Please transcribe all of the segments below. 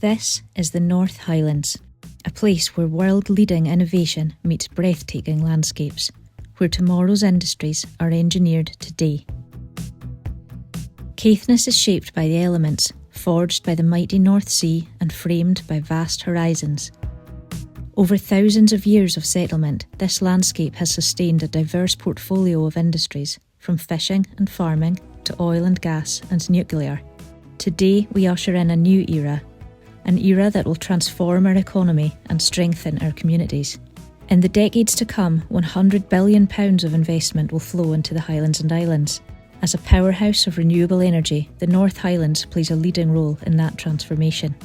This is the North Highlands, a place where world-leading innovation meets breathtaking landscapes, where tomorrow's industries are engineered today. Caithness is shaped by the elements, forged by the mighty North Sea and framed by vast horizons. Over thousands of years of settlement, this landscape has sustained a diverse portfolio of industries, from fishing and farming to oil and gas and nuclear. Today we usher in a new era, an era that will transform our economy and strengthen our communities. In the decades to come, £100 billion of investment will flow into the Highlands and Islands. As a powerhouse of renewable energy, the North Highlands plays a leading role in that transformation.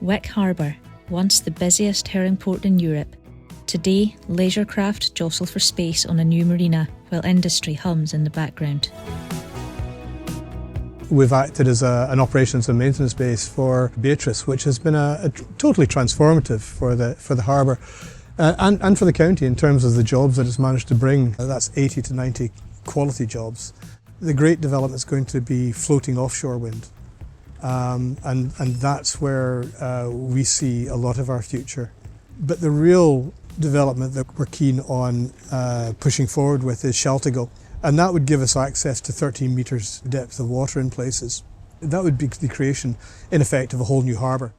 Wick Harbour, once the busiest herring port in Europe, today leisure craft jostle for space on a new marina while industry hums in the background. We've acted as an operations and maintenance base for Beatrice, which has been a totally transformative for the harbour and for the county in terms of the jobs that it's managed to bring. That's 80 to 90 quality jobs. The great development is going to be floating offshore wind, and that's where we see a lot of our future. But the real development that we're keen on pushing forward with is Shaltigal. And that would give us access to 13 metres depth of water in places. That would be the creation, in effect, of a whole new harbour.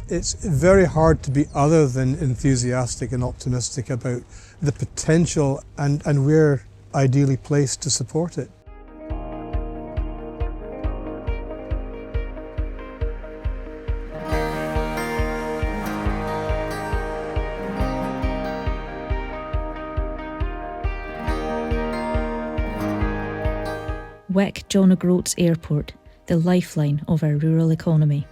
It's very hard to be other than enthusiastic and optimistic about the potential, and we're ideally placed to support it. Wick John O'Groats Airport, the lifeline of our rural economy.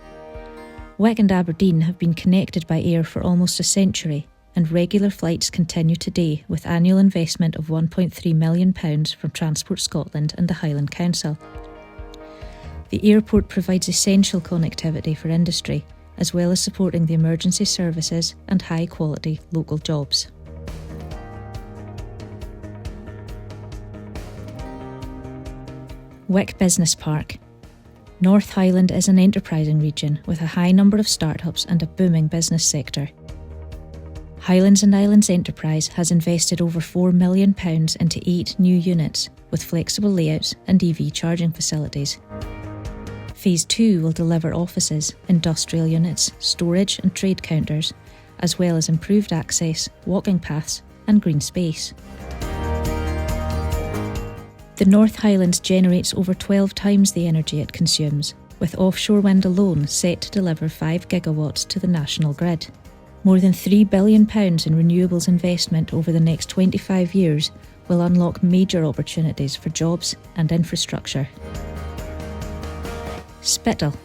Wick and Aberdeen have been connected by air for almost a century, and regular flights continue today with annual investment of £1.3 million from Transport Scotland and the Highland Council. The airport provides essential connectivity for industry, as well as supporting the emergency services and high-quality local jobs. Wick Business Park. North Highland is an enterprising region with a high number of startups and a booming business sector. Highlands and Islands Enterprise has invested over £4 million into 8 new units with flexible layouts and EV charging facilities. Phase 2 will deliver offices, industrial units, storage and trade counters, as well as improved access, walking paths and green space. The North Highlands generates over 12 times the energy it consumes, with offshore wind alone set to deliver 5 gigawatts to the national grid. More than £3 billion in renewables investment over the next 25 years will unlock major opportunities for jobs and infrastructure. Spittal,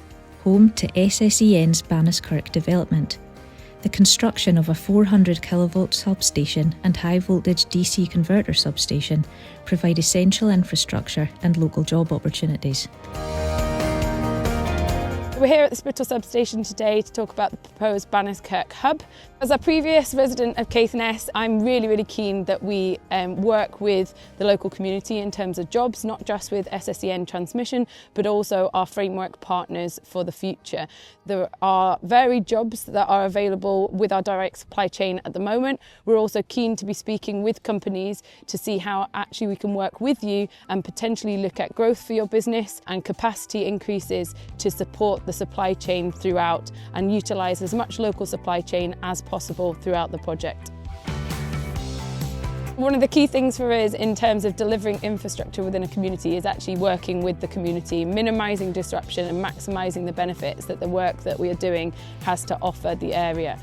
home to SSEN's Banniskirk development. The construction of a 400 kilovolt substation and high voltage DC converter substation provide essential infrastructure and local job opportunities. We're here at the Spittal substation today to talk about the proposed Banniskirk hub. As a previous resident of Caithness, I'm really keen that we work with the local community in terms of jobs, not just with SSEN Transmission, but also our framework partners for the future. There are varied jobs that are available with our direct supply chain at the moment. We're also keen to be speaking with companies to see how actually we can work with you and potentially look at growth for your business and capacity increases to support the supply chain throughout and utilise as much local supply chain as possible throughout the project. One of the key things for us in terms of delivering infrastructure within a community is actually working with the community, minimising disruption and maximising the benefits that the work that we are doing has to offer the area.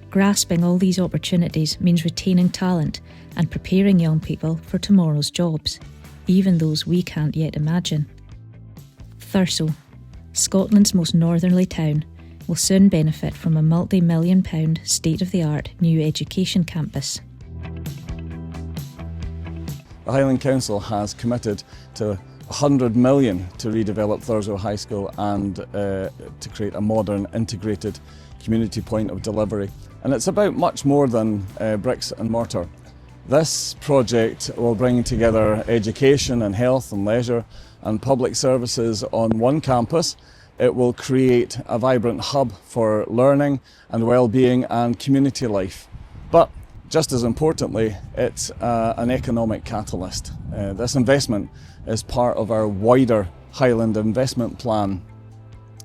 Grasping all these opportunities means retaining talent and preparing young people for tomorrow's jobs, even those we can't yet imagine. Thurso, Scotland's most northerly town, will soon benefit from a multi-million-pound state-of-the-art new education campus. The Highland Council has committed to £100 million to redevelop Thurso High School and to create a modern, integrated community point of delivery. And it's about much more than bricks and mortar. This project will bring together education and health and leisure and public services on one campus. It will create a vibrant hub for learning and well-being and community life. But just as importantly, it's an economic catalyst. This investment is part of our wider Highland investment plan,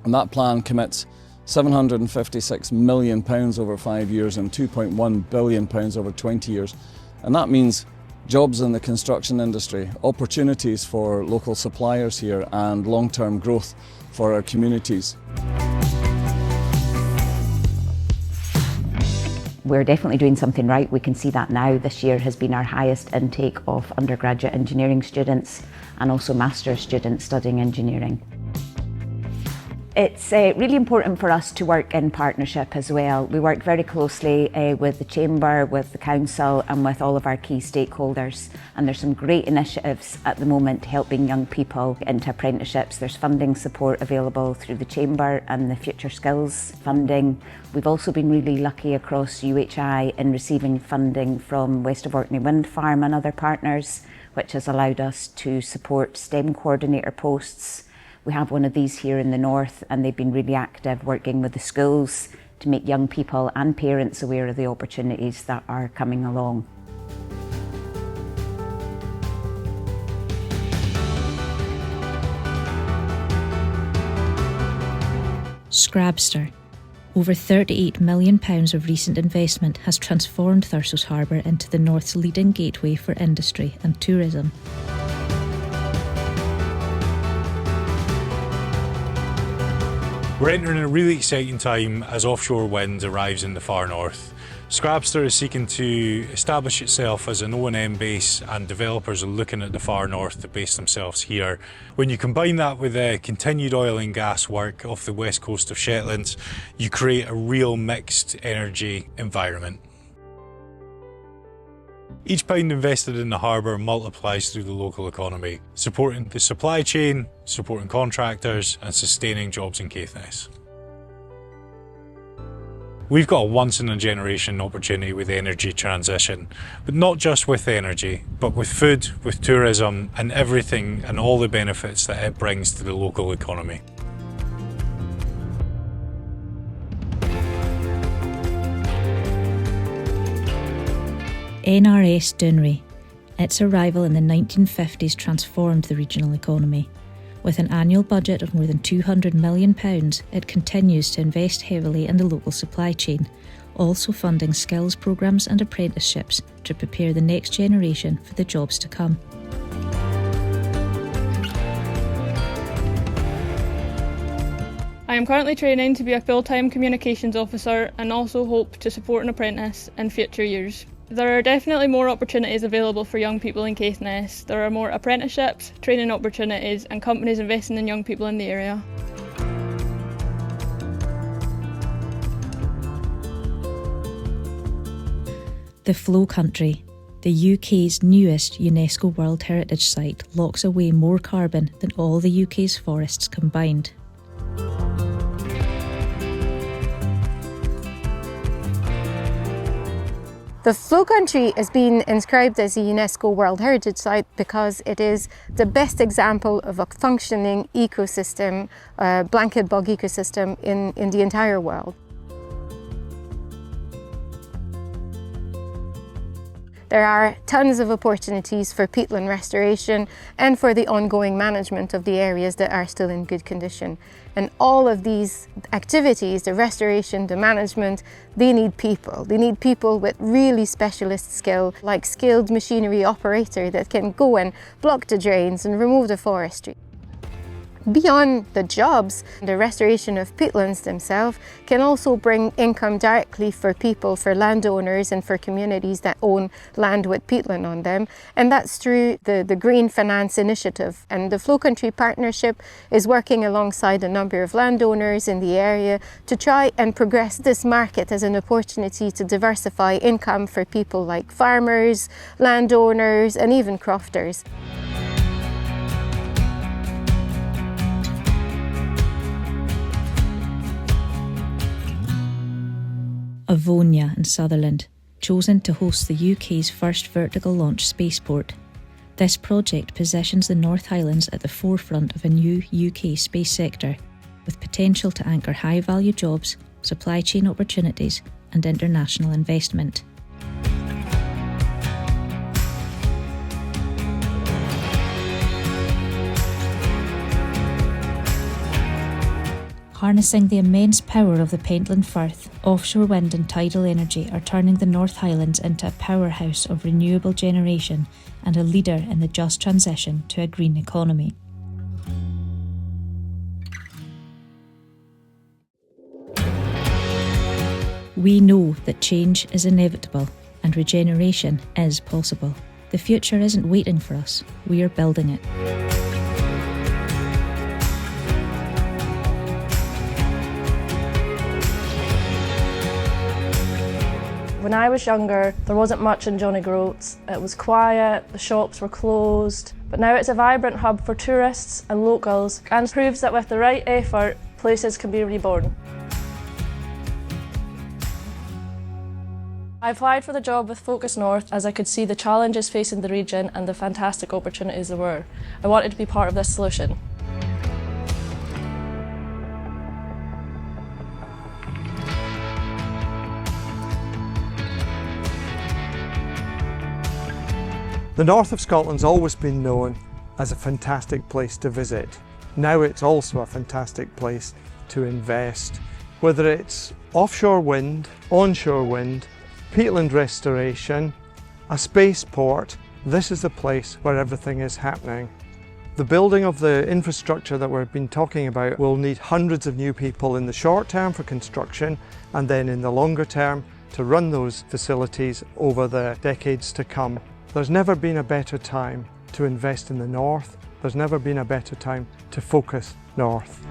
and that plan commits £756 million over 5 years and £2.1 billion over 20 years. And that means jobs in the construction industry, opportunities for local suppliers here, and long-term growth for our communities. We're definitely doing something right. We can see that now. This year has been our highest intake of undergraduate engineering students and also master's students studying engineering. It's really important for us to work in partnership as well. We work very closely with the Chamber, with the Council and with all of our key stakeholders. And there's some great initiatives at the moment helping young people get into apprenticeships. There's funding support available through the Chamber and the Future Skills funding. We've also been really lucky across UHI in receiving funding from West of Orkney Wind Farm and other partners, which has allowed us to support STEM coordinator posts. We have one of these here in the north, and they've been really active working with the schools to make young people and parents aware of the opportunities that are coming along. Scrabster. Over £38 million of recent investment has transformed Thursos Harbour into the north's leading gateway for industry and tourism. We're entering a really exciting time as offshore wind arrives in the far north. Scrabster is seeking to establish itself as an O&M base, and developers are looking at the far north to base themselves here. When you combine that with continued oil and gas work off the west coast of Shetland, you create a real mixed energy environment. Each pound invested in the harbour multiplies through the local economy, supporting the supply chain, supporting contractors and sustaining jobs in Caithness. We've got a once-in-a-generation opportunity with energy transition, but not just with energy, but with food, with tourism and everything and all the benefits that it brings to the local economy. NRS Dounreay. Its arrival in the 1950s transformed the regional economy. With an annual budget of more than £200 million, it continues to invest heavily in the local supply chain, also funding skills programmes and apprenticeships to prepare the next generation for the jobs to come. I am currently training to be a full-time communications officer and also hope to support an apprentice in future years. There are definitely more opportunities available for young people in Caithness. There are more apprenticeships, training opportunities and companies investing in young people in the area. The Flow Country, the UK's newest UNESCO World Heritage Site, locks away more carbon than all the UK's forests combined. The Flow Country has been inscribed as a UNESCO World Heritage Site because it is the best example of a functioning ecosystem, blanket bog ecosystem in the entire world. There are tons of opportunities for peatland restoration and for the ongoing management of the areas that are still in good condition. And all of these activities, the restoration, the management, they need people. They need people with really specialist skill, like skilled machinery operator that can go and block the drains and remove the forestry. Beyond the jobs, the restoration of peatlands themselves can also bring income directly for people, for landowners and for communities that own land with peatland on them. And that's through the Green Finance Initiative. And the Flow Country Partnership is working alongside a number of landowners in the area to try and progress this market as an opportunity to diversify income for people like farmers, landowners and even crofters. Avonia in Sutherland, chosen to host the UK's first vertical launch spaceport. This project positions the North Highlands at the forefront of a new UK space sector, with potential to anchor high-value jobs, supply chain opportunities and international investment. Harnessing the immense power of the Pentland Firth, offshore wind and tidal energy are turning the North Highlands into a powerhouse of renewable generation and a leader in the just transition to a green economy. We know that change is inevitable and regeneration is possible. The future isn't waiting for us, we are building it. When I was younger, there wasn't much in Johnny Groats. It was quiet, the shops were closed, but now it's a vibrant hub for tourists and locals and proves that with the right effort, places can be reborn. I applied for the job with Focus North as I could see the challenges facing the region and the fantastic opportunities there were. I wanted to be part of this solution. The north of Scotland's always been known as a fantastic place to visit. Now it's also a fantastic place to invest. Whether it's offshore wind, onshore wind, peatland restoration, a spaceport, this is the place where everything is happening. The building of the infrastructure that we've been talking about will need hundreds of new people in the short term for construction and then in the longer term to run those facilities over the decades to come. There's never been a better time to invest in the north. There's never been a better time to focus north.